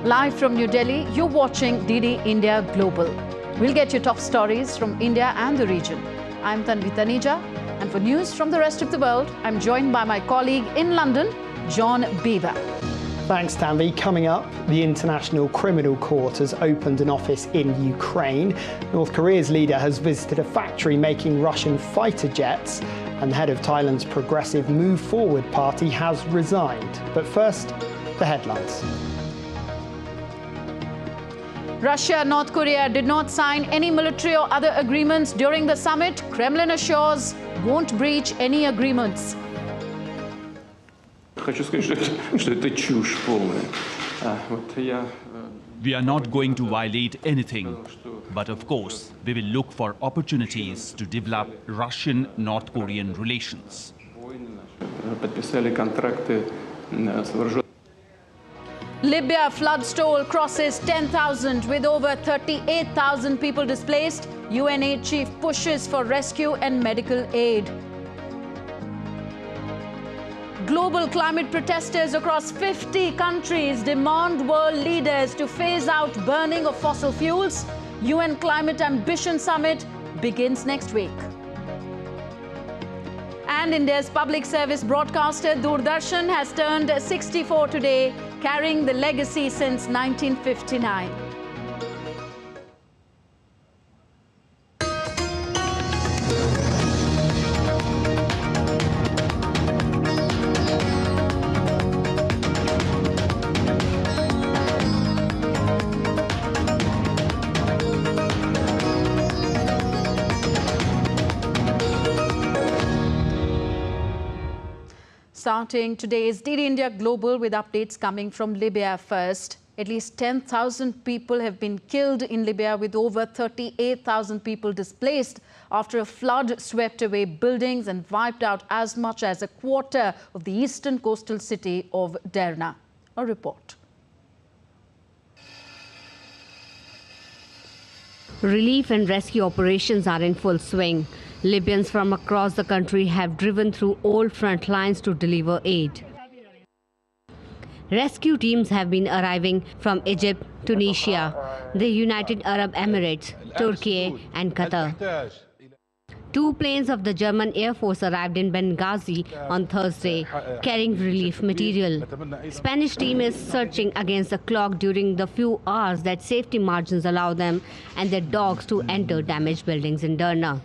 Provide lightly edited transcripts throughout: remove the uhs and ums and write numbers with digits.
Live from New Delhi, you're watching DD India Global. We'll get you top stories from India and the region. I'm Tanvi Taneja, and for news from the rest of the world, I'm joined by my colleague in London, John Beaver. Thanks, Tanvi. Coming up, the International Criminal Court has opened an office in Ukraine. North Korea's leader has visited a factory making Russian fighter jets, and the head of Thailand's progressive Move Forward party has resigned. But first, the headlines. Russia and North Korea did not sign any military or other agreements during the summit. Kremlin assures won't breach any agreements. We are not going to violate anything, but of course, we will look for opportunities to develop Russian-North Korean relations. Libya flood toll crosses 10,000 with over 38,000 people displaced. UN chief pushes for rescue and medical aid. Global climate protesters across 50 countries demand world leaders to phase out burning of fossil fuels. UN Climate Ambition Summit begins next week. And India's public service broadcaster Doordarshan has turned 64 today, carrying the legacy since 1959. Starting today's DD India Global with updates coming from Libya first. At least 10,000 people have been killed in Libya, with over 38,000 people displaced after a flood swept away buildings and wiped out as much as a quarter of the eastern coastal city of Derna. A report. Relief and rescue operations are in full swing. Libyans from across the country have driven through all front lines to deliver aid. Rescue teams have been arriving from Egypt, Tunisia, the United Arab Emirates, Turkey and Qatar. 2 planes of the German Air Force arrived in Benghazi on Thursday, carrying relief material. Spanish team is searching against the clock during the few hours that safety margins allow them and their dogs to enter damaged buildings in Derna.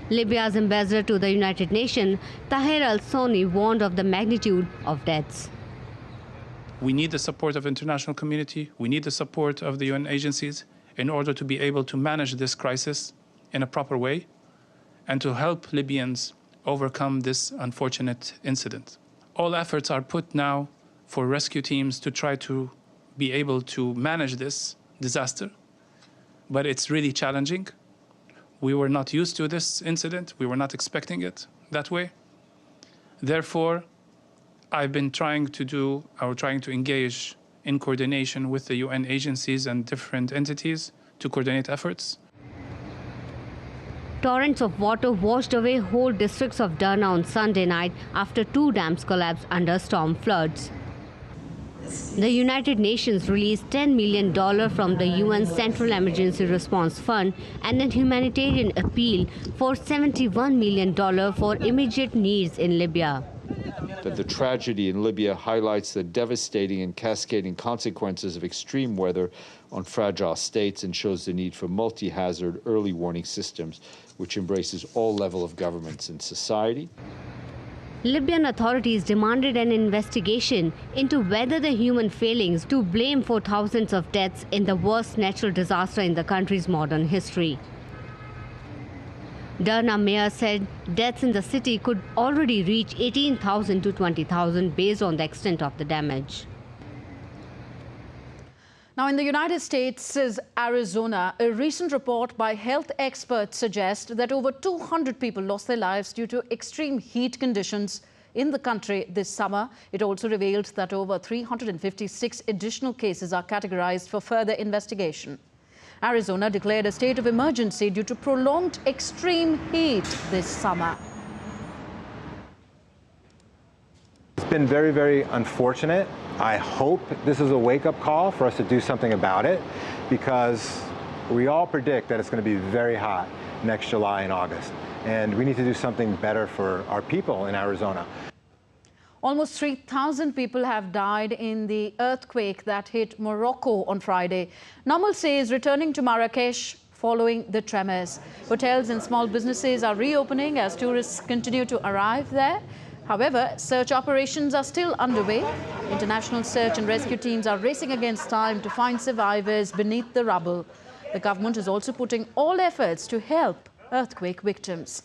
Libya's ambassador to the United Nations, Tahir al-Soni, warned of the magnitude of deaths. We need the support of the international community. We need the support of the UN agencies in order to be able to manage this crisis in a proper way and to help Libyans overcome this unfortunate incident. All efforts are put now for rescue teams to try to be able to manage this disaster, but it's really challenging. We were not used to this incident. We were not expecting it that way. Therefore, I've been trying to engage in coordination with the UN agencies and different entities to coordinate efforts. Torrents of water washed away whole districts of Derna on Sunday night after 2 dams collapsed under storm floods. The United Nations released $10 million from the UN Central Emergency Response Fund and a humanitarian appeal for $71 million for immediate needs in Libya. That the tragedy in Libya highlights the devastating and cascading consequences of extreme weather on fragile states and shows the need for multi-hazard early warning systems, which embraces all levels of governments and society. Libyan authorities demanded an investigation into whether the human failings to blame for thousands of deaths in the worst natural disaster in the country's modern history. Derna mayor said deaths in the city could already reach 18,000 to 20,000 based on the extent of the damage. Now, in the United States' Arizona, a recent report by health experts suggests that over 200 people lost their lives due to extreme heat conditions in the country this summer. It also revealed that over 356 additional cases are categorized for further investigation. Arizona declared a state of emergency due to prolonged extreme heat this summer. It's been very, very unfortunate I hope this is a wake-up call for us to do something about it, because we all predict that it's going to be very hot next July and August, and we need to do something better for our people in Arizona. Almost 3,000 people have died in the earthquake that hit Morocco on Friday. Normalcy is returning to Marrakesh following the tremors. Hotels and small businesses are reopening as tourists continue to arrive there. However, search operations are still underway. International search and rescue teams are racing against time to find survivors beneath the rubble. The government is also putting all efforts to help earthquake victims.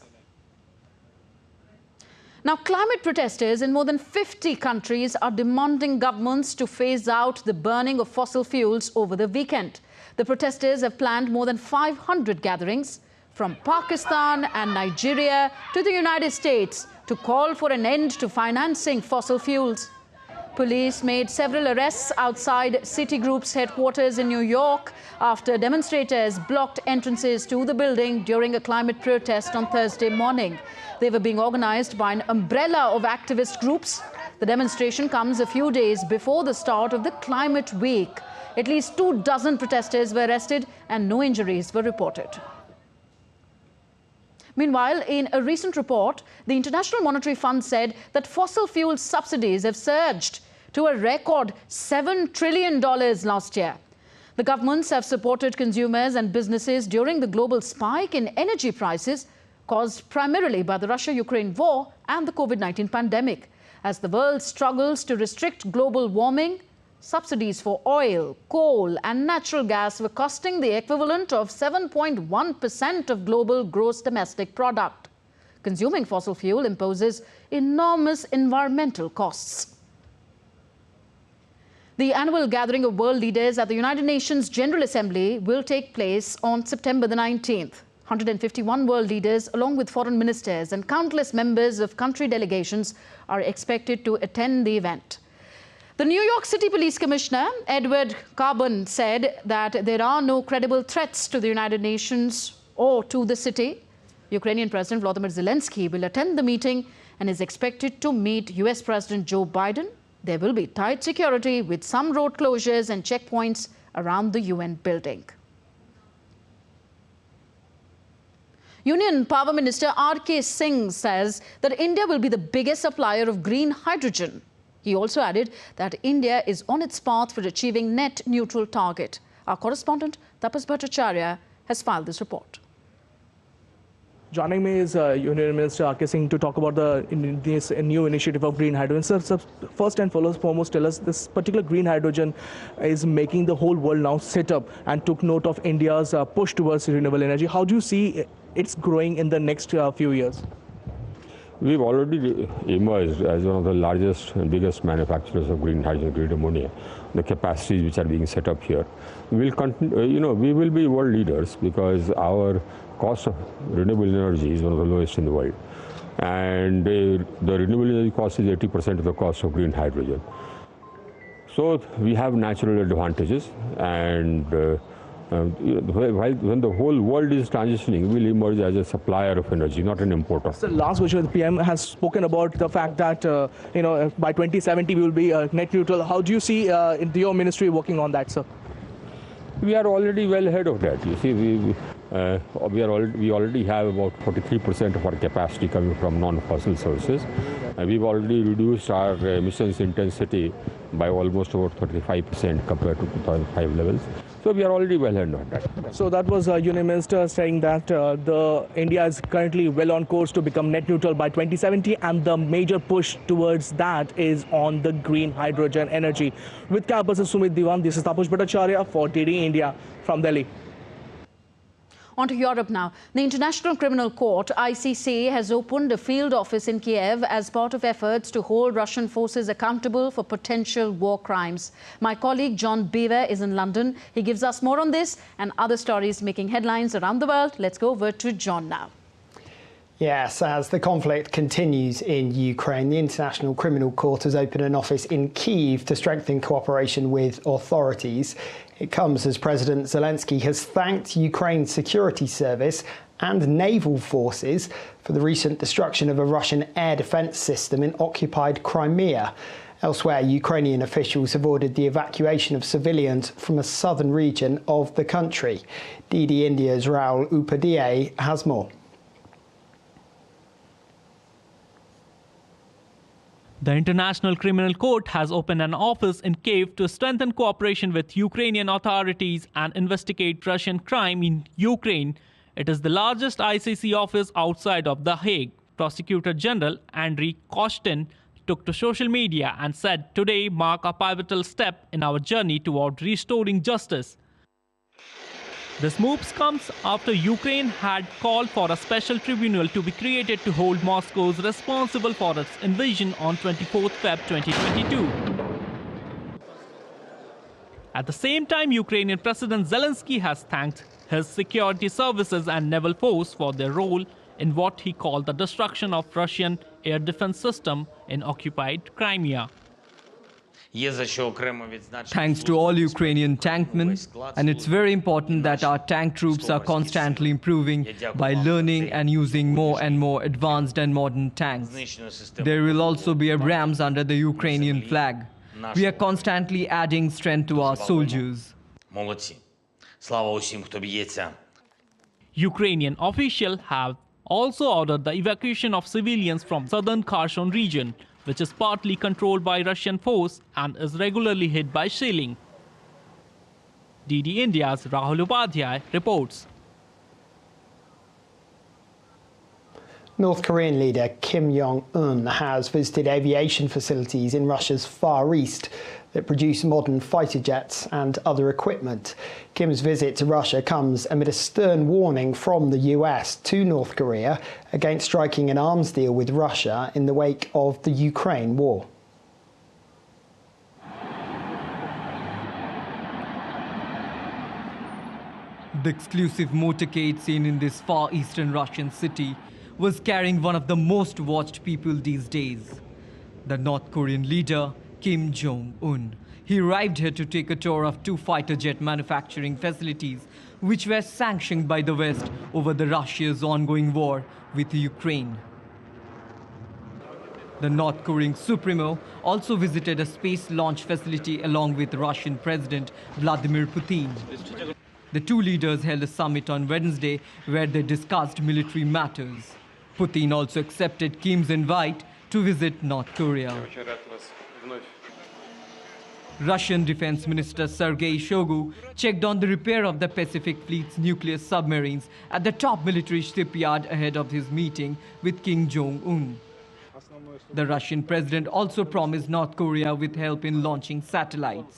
Now, climate protesters in more than 50 countries are demanding governments to phase out the burning of fossil fuels over the weekend. The protesters have planned more than 500 gatherings from Pakistan and Nigeria to the United States to call for an end to financing fossil fuels. Police made several arrests outside Citigroup's headquarters in New York after demonstrators blocked entrances to the building during a climate protest on Thursday morning. They were being organized by an umbrella of activist groups. The demonstration comes a few days before the start of the Climate Week. At least 24 protesters were arrested and no injuries were reported. Meanwhile, in a recent report, the International Monetary Fund said that fossil fuel subsidies have surged to a record $7 trillion last year. The governments have supported consumers and businesses during the global spike in energy prices caused primarily by the Russia-Ukraine war and the COVID-19 pandemic. As the world struggles to restrict global warming, subsidies for oil, coal and natural gas were costing the equivalent of 7.1% of global gross domestic product. Consuming fossil fuel imposes enormous environmental costs. The annual gathering of world leaders at the United Nations General Assembly will take place on September the 19th. 151 world leaders, along with foreign ministers and countless members of country delegations, are expected to attend the event. The New York City Police Commissioner, Edward Carbon, said that there are no credible threats to the United Nations or to the city. Ukrainian President Volodymyr Zelensky will attend the meeting and is expected to meet US President Joe Biden. There will be tight security with some road closures and checkpoints around the UN building. Union Power Minister R.K. Singh says that India will be the biggest supplier of green hydrogen. He also added that India is on its path for achieving net neutral target. Our correspondent Tapas Bhattacharya has filed this report. Joining me is Union Minister R.K. Singh to talk about this new initiative of green hydrogen. Sir, first and foremost, tell us, this particular green hydrogen is making the whole world now sit up and took note of India's push towards renewable energy. How do you see it's growing in the next few years? We've already emerged as one of the largest and biggest manufacturers of green hydrogen, green ammonia. The capacities which are being set up here, we'll continue. We will be world leaders because our cost of renewable energy is one of the lowest in the world, and the renewable energy cost is 80% of the cost of green hydrogen. So we have natural advantages, and when the whole world is transitioning, we'll emerge as a supplier of energy, not an importer. So last question, the PM has spoken about the fact that by 2070 we will be net neutral. How do you see your ministry working on that, sir? We are already well ahead of that. You see, we already have about 43% of our capacity coming from non-fossil sources. We've already reduced our emissions intensity by almost about 35% compared to 2005 levels. So we are already well ahead of that. So that was Union Minister saying that India is currently well on course to become net neutral by 2070, and the major push towards that is on the green hydrogen energy. With campus Sumit Diwan, this is Tapas Bhattacharya for DD India from Delhi. On to Europe now. The International Criminal Court, ICC, has opened a field office in Kiev as part of efforts to hold Russian forces accountable for potential war crimes. My colleague John Beaver is in London. He gives us more on this and other stories making headlines around the world. Let's go over to John now. Yes, as the conflict continues in Ukraine, the International Criminal Court has opened an office in Kyiv to strengthen cooperation with authorities. It comes as President Zelensky has thanked Ukraine's security service and naval forces for the recent destruction of a Russian air defense system in occupied Crimea. Elsewhere, Ukrainian officials have ordered the evacuation of civilians from a southern region of the country. DD India's Raul Upadhyay has more. The International Criminal Court has opened an office in Kyiv to strengthen cooperation with Ukrainian authorities and investigate Russian crime in Ukraine. It is the largest ICC office outside of The Hague. Prosecutor General Andriy Koshtin took to social media and said, "Today mark a pivotal step in our journey toward restoring justice." This move comes after Ukraine had called for a special tribunal to be created to hold Moscow's responsible for its invasion on 24th Feb 2022. At the same time, Ukrainian President Zelensky has thanked his security services and naval force for their role in what he called the destruction of Russian air defense system in occupied Crimea. Thanks to all Ukrainian tankmen, and it's very important that our tank troops are constantly improving by learning and using more and more advanced and modern tanks. There will also be Abrams under the Ukrainian flag. We are constantly adding strength to our soldiers. Ukrainian officials have also ordered the evacuation of civilians from southern Kherson region, which is partly controlled by Russian force and is regularly hit by shelling. DD India's Rahul Upadhyay reports. North Korean leader Kim Jong Un has visited aviation facilities in Russia's Far East that produce modern fighter jets and other equipment. Kim's visit to Russia comes amid a stern warning from the US to North Korea against striking an arms deal with Russia in the wake of the Ukraine war. The exclusive motorcade seen in this far eastern Russian city was carrying one of the most watched people these days, the North Korean leader Kim Jong Un. He arrived here to take a tour of 2 fighter jet manufacturing facilities which were sanctioned by the West over the Russia's ongoing war with Ukraine. The North Korean Supremo also visited a space launch facility along with Russian President Vladimir Putin. The 2 leaders held a summit on Wednesday where they discussed military matters. Putin also accepted Kim's invite to visit North Korea. Russian Defense Minister Sergei Shoigu checked on the repair of the Pacific Fleet's nuclear submarines at the top military shipyard ahead of his meeting with Kim Jong Un. The Russian president also promised North Korea with help in launching satellites.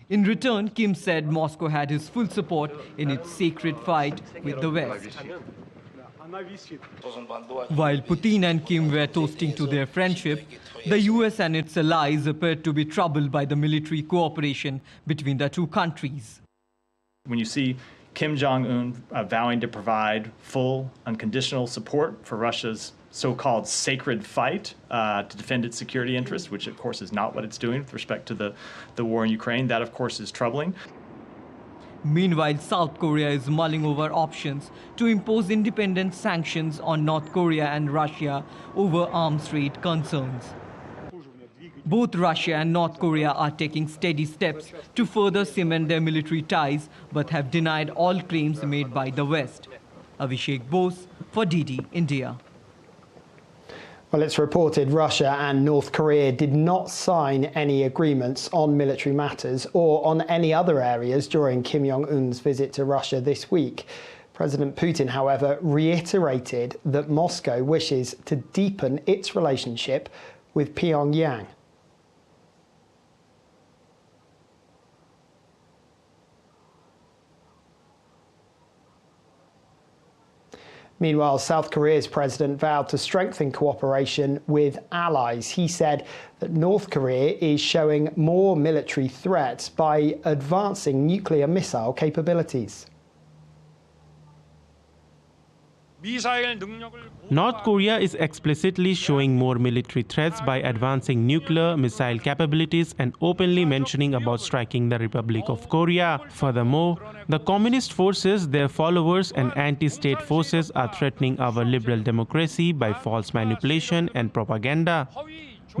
In return, Kim said Moscow had his full support in its sacred fight with the West. While Putin and Kim were toasting to their friendship, the US and its allies appeared to be troubled by the military cooperation between the 2 countries. When you see Kim Jong Un vowing to provide full, unconditional support for Russia's so-called sacred fight to defend its security interests, which of course is not what it's doing with respect to the war in Ukraine, that of course is troubling. Meanwhile, South Korea is mulling over options to impose independent sanctions on North Korea and Russia over arms trade concerns. Both Russia and North Korea are taking steady steps to further cement their military ties, but have denied all claims made by the West. Abhishek Bose for DD India. Well, it's reported Russia and North Korea did not sign any agreements on military matters or on any other areas during Kim Jong-un's visit to Russia this week. President Putin, however, reiterated that Moscow wishes to deepen its relationship with Pyongyang. Meanwhile, South Korea's president vowed to strengthen cooperation with allies. He said that North Korea is showing more military threats by advancing nuclear missile capabilities. North Korea is explicitly showing more military threats by advancing nuclear missile capabilities and openly mentioning about striking the Republic of Korea. Furthermore, the communist forces, their followers and anti-state forces are threatening our liberal democracy by false manipulation and propaganda.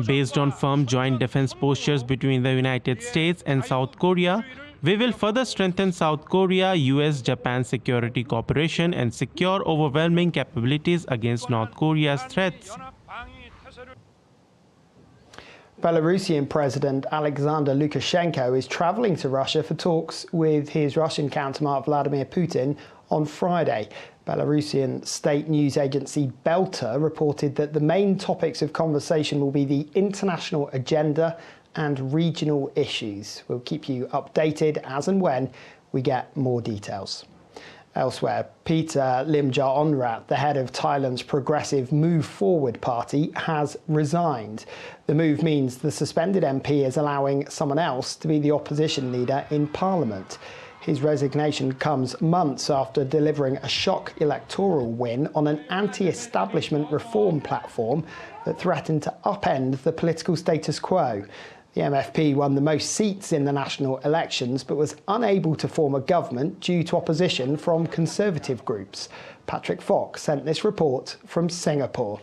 Based on firm joint defense postures between the United States and South Korea, we will further strengthen South Korea, US-Japan security cooperation and secure overwhelming capabilities against North Korea's threats. Belarusian President Alexander Lukashenko is travelling to Russia for talks with his Russian counterpart Vladimir Putin on Friday. Belarusian state news agency Belta reported that the main topics of conversation will be the international agenda and regional issues. We'll keep you updated as and when we get more details. Elsewhere, Peter Limjaroenrat, the head of Thailand's progressive Move Forward party, has resigned. The move means the suspended MP is allowing someone else to be the opposition leader in Parliament. His resignation comes months after delivering a shock electoral win on an anti-establishment reform platform that threatened to upend the political status quo. The MFP won the most seats in the national elections but was unable to form a government due to opposition from conservative groups. Patrick Fox sent this report from Singapore.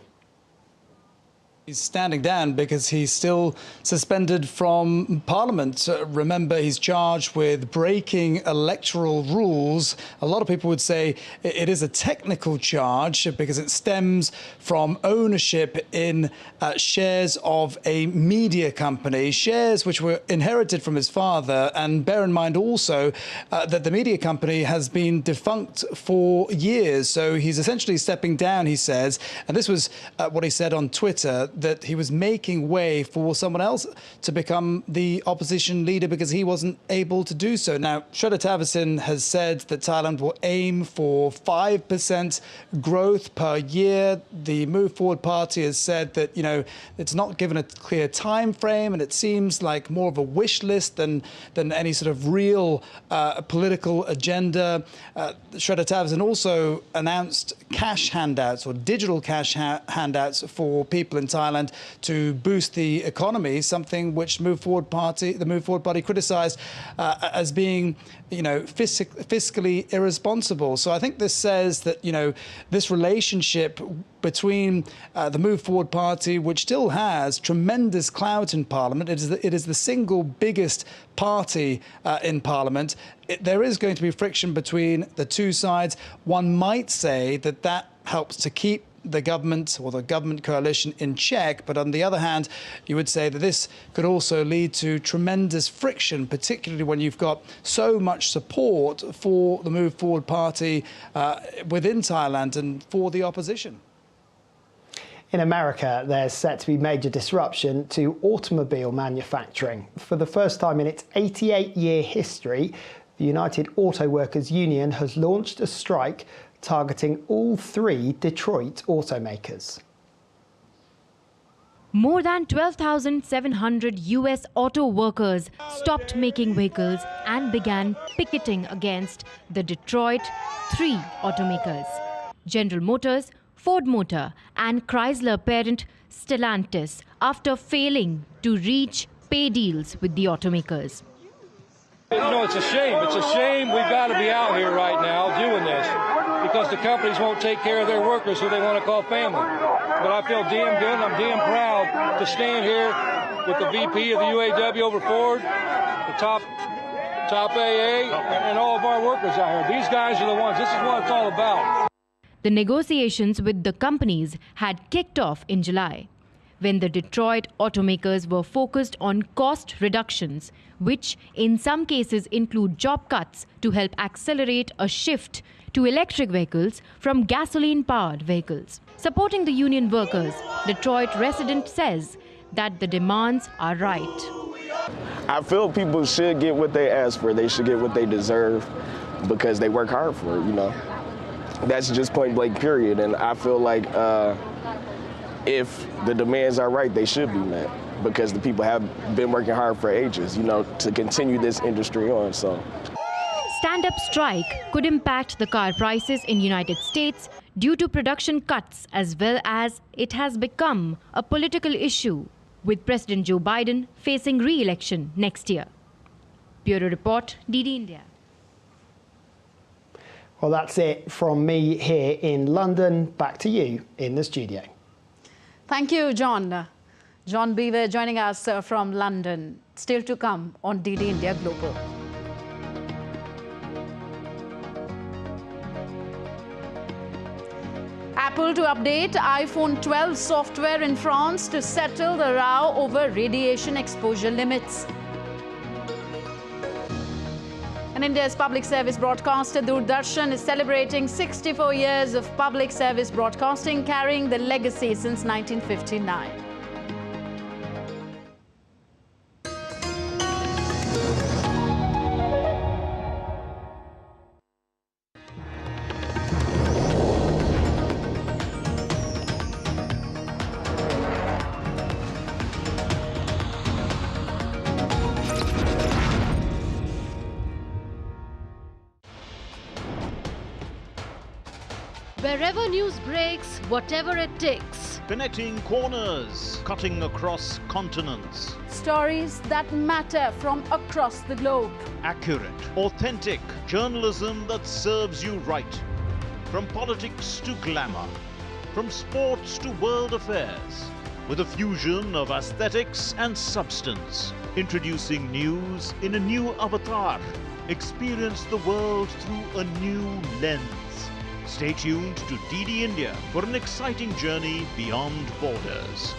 He's standing down because he's still suspended from Parliament. Remember, he's charged with breaking electoral rules. A lot of people would say it is a technical charge because it stems from ownership in shares of a media company, shares which were inherited from his father. And bear in mind also that the media company has been defunct for years. So he's essentially stepping down, he says. And this was what he said on Twitter, that he was making way for someone else to become the opposition leader because he wasn't able to do so. Now, Srettha Thavisin has said that Thailand will aim for 5% growth per year. The Move Forward Party has said that, it's not given a clear time frame, and it seems like more of a wish list than any sort of real political agenda. Srettha Thavisin also announced cash handouts or digital cash handouts for people in Thailand to boost the economy, something which the Move Forward Party criticised as being, fiscally irresponsible. So I think this says that, this relationship between the Move Forward Party, which still has tremendous clout in Parliament, it is the single biggest party in Parliament. There is going to be friction between the two sides. One might say that helps to keep the government or the government coalition in check. But on the other hand, you would say that this could also lead to tremendous friction, particularly when you've got so much support for the Move Forward Party within Thailand and for the opposition. In America, there's set to be major disruption to automobile manufacturing. For the first time in its 88-year history, the United Auto Workers Union has launched a strike targeting all 3 Detroit automakers. More than 12,700 US auto workers stopped making vehicles and began picketing against the Detroit 3 automakers: General Motors, Ford Motor and Chrysler parent Stellantis, after failing to reach pay deals with the automakers. It's a shame. It's a shame we've got to be out here right now doing this because the companies won't take care of their workers who they want to call family. But I feel damn good and I'm damn proud to stand here with the VP of the UAW over Ford, the top AA, and all of our workers out here. These guys are the ones. This is what it's all about. The negotiations with the companies had kicked off in July, when the Detroit automakers were focused on cost reductions, which in some cases include job cuts to help accelerate a shift to electric vehicles from gasoline-powered vehicles. Supporting the union workers, Detroit resident says that the demands are right. I feel people should get what they ask for. They should get what they deserve because they work hard for it, That's just point blank period. And I feel like if the demands are right, they should be met because the people have been working hard for ages, to continue this industry on. So, stand-up strike could impact the car prices in United States due to production cuts, as well as it has become a political issue, with President Joe Biden facing re-election next year. Bureau Report, DD India. Well, that's it from me here in London. Back to you in the studio. Thank you, John. John Beaver joining us from London. Still to come on DD India Global. Apple to update iPhone 12 software in France to settle the row over radiation exposure limits. And India's public service broadcaster Doordarshan is celebrating 64 years of public service broadcasting, carrying the legacy since 1959. Wherever news breaks, whatever it takes. Connecting corners, cutting across continents. Stories that matter from across the globe. Accurate, authentic journalism that serves you right. From politics to glamour, from sports to world affairs. With a fusion of aesthetics and substance. Introducing news in a new avatar. Experience the world through a new lens. Stay tuned to DD India for an exciting journey beyond borders.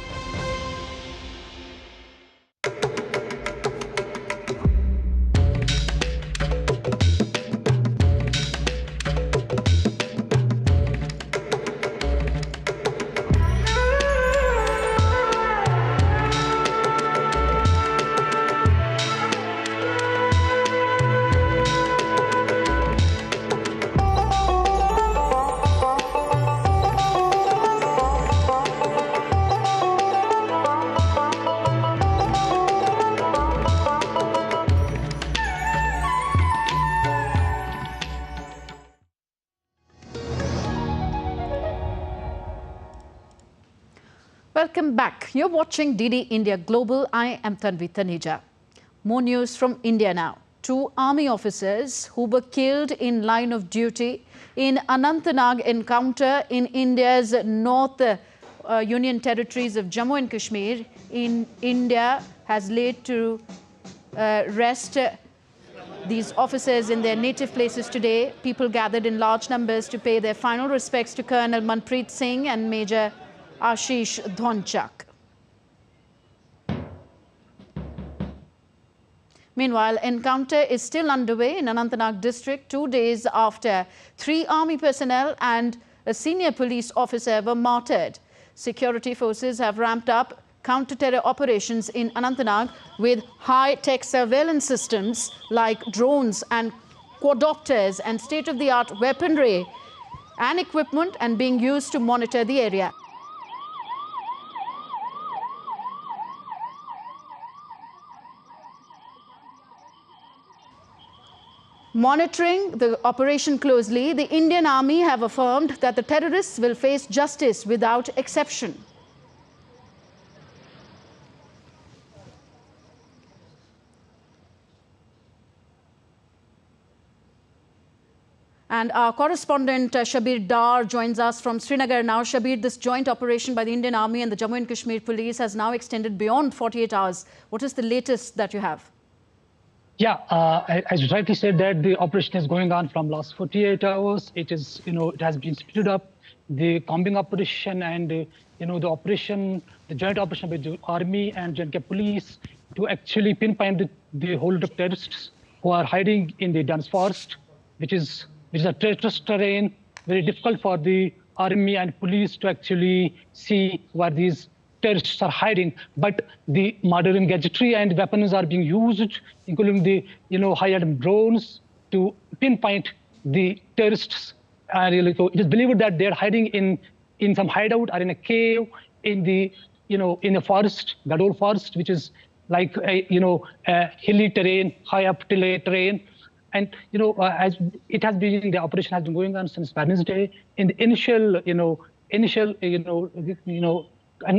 Welcome back. You're watching DD India Global. I am Tanvi Taneja. More news from India now. 2 army officers who were killed in line of duty in Anantnag encounter in India's North Union territories of Jammu and Kashmir in India has laid to rest these officers in their native places today. People gathered in large numbers to pay their final respects to Colonel Manpreet Singh and Major Ashish Dhonchak. Meanwhile, encounter is still underway in Anantnag district 2 days after 3 army personnel and a senior police officer were martyred. Security forces have ramped up counter-terror operations in Anantnag with high-tech surveillance systems like drones and quadcopters and state-of-the-art weaponry and equipment and being used to monitor the area. Monitoring the operation closely, the Indian Army have affirmed that the terrorists will face justice without exception. And our correspondent Shabir Dar joins us from Srinagar now. Shabir, this joint operation by the Indian Army and the Jammu and Kashmir Police has now extended beyond 48 hours. What is the latest that you have? Yeah, as you rightly said, that the operation is going on from last 48 hours. It is, it has been split up. The combing operation and, the joint operation with the Army and J&K Police to actually pinpoint the hold of terrorists who are hiding in the dense forest, which is a treacherous terrain, very difficult for the Army and police to actually see where these terrorists are hiding. But the modern gadgetry and weapons are being used, including the high-end drones, to pinpoint the terrorists. So it is believed that they are hiding in some hideout or in a cave in the in a forest, Gadol forest, which is like a hilly terrain, high up terrain. And as it has been, the operation has been going on since Wednesday. In the initial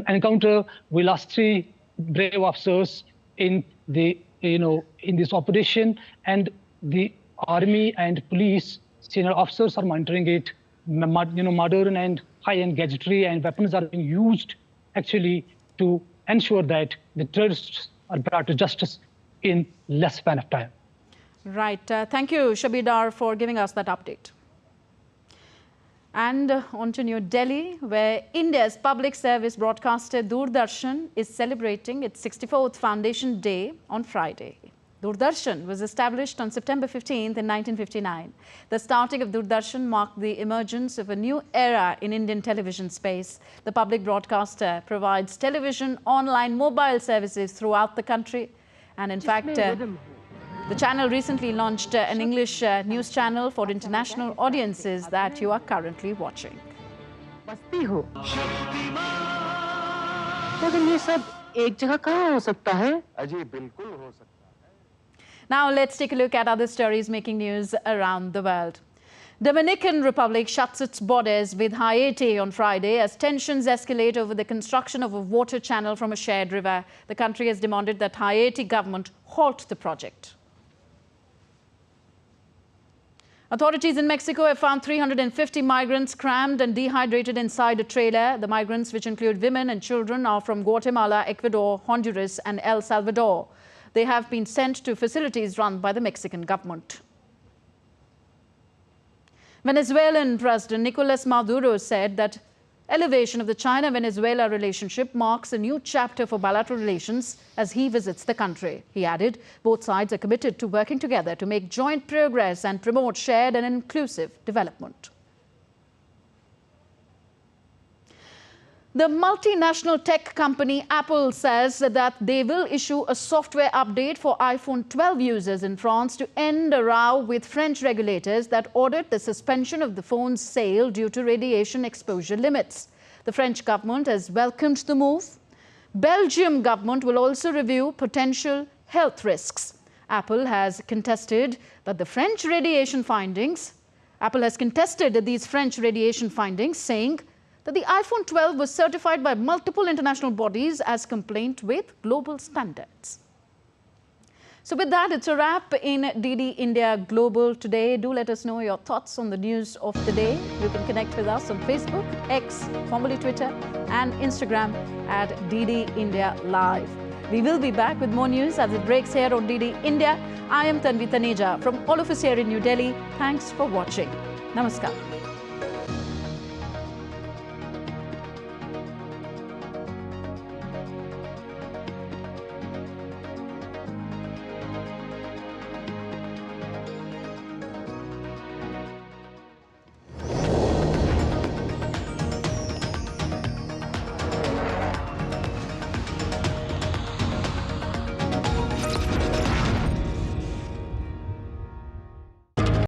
encounter, we lost 3 brave officers in the in this operation, and the Army and police senior officers are monitoring it. Modern and high-end gadgetry and weapons are being used actually to ensure that the terrorists are brought to justice in less span of time. Right. Thank you, Shabidar, for giving us that update. And on to New Delhi, where India's public service broadcaster Doordarshan is celebrating its 64th Foundation Day on Friday. Doordarshan was established on September 15th in 1959. The starting of Doordarshan marked the emergence of a new era in Indian television space. The public broadcaster provides television, online, mobile services throughout the country. And in fact, the channel recently launched an English news channel for international audiences that you are currently watching. Now let's take a look at other stories making news around the world. Dominican Republic shuts its borders with Haiti on Friday as tensions escalate over the construction of a water channel from a shared river. The country has demanded that Haiti government halt the project. Authorities in Mexico have found 350 migrants crammed and dehydrated inside a trailer. The migrants, which include women and children, are from Guatemala, Ecuador, Honduras and El Salvador. They have been sent to facilities run by the Mexican government. Venezuelan President Nicolas Maduro said that elevation of the China-Venezuela relationship marks a new chapter for bilateral relations as he visits the country. He added, both sides are committed to working together to make joint progress and promote shared and inclusive development. The multinational tech company Apple says that they will issue a software update for iPhone 12 users in France to end a row with French regulators that ordered the suspension of the phone's sale due to radiation exposure limits. The French government has welcomed the move. Belgium government will also review potential health risks. Apple has contested that the French radiation findings, these French radiation findings, saying that the iPhone 12 was certified by multiple international bodies as compliant with global standards. So with that, it's a wrap in DD India Global today. Do let us know your thoughts on the news of the day. You can connect with us on Facebook, X, formerly Twitter, and Instagram at DD India Live. We will be back with more news as it breaks here on DD India. I am Tanvi Taneja from all of us here in New Delhi. Thanks for watching. Namaskar.